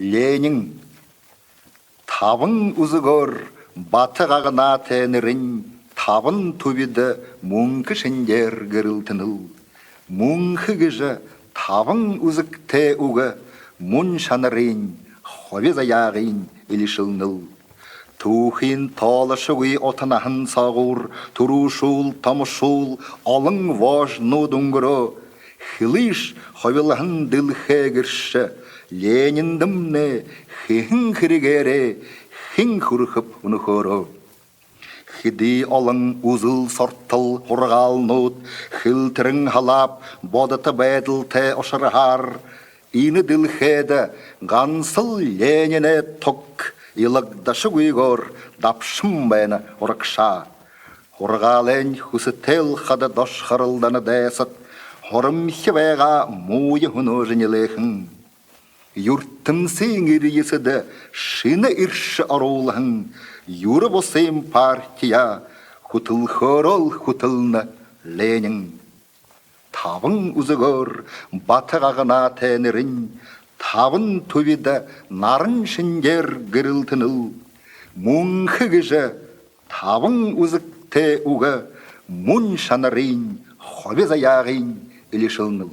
Ленин, табын ұзығыр, баты қағына тәнірін, табын төбеді мұңқы шендер кірілтініл. Мұңқы кіжі табын ұзық тә ұғы, мұн шанырын, ховез аяғын илішілніл. Тухин талышығы отынахын сағыр, тұрушул, тамышул, алың важ нудуңгыры, хилиш ховелахын дылхэ кірші, Лениндімні хихін хірігері, хин хүрхіп ұнықыры. Хиди алың ұзыл сортыл құрғал нұд, хилтірің халап, бодыты бәділ тә ұшырғар. Ины дылхэді ғансыл Леніне тұк, илықдашы ғүйгор, дапшым бәйні ұрықша. Құрғален хүсітел қады дош қырылданы дәсіт, хорым хивайға муы хүні жынелейхін. Юрттым сеңір есіді шыны ирші арулығын, юры босым партия, хутыл хорол хутылны Ленин. Табын ұзығыр, батығағына тәнірін, табын төбеді нарын шынгер кірілтініл. Мұңқы кіжі, табын ұзық тә ұғы, мұн шанырын, хобез аяғын илішілніл.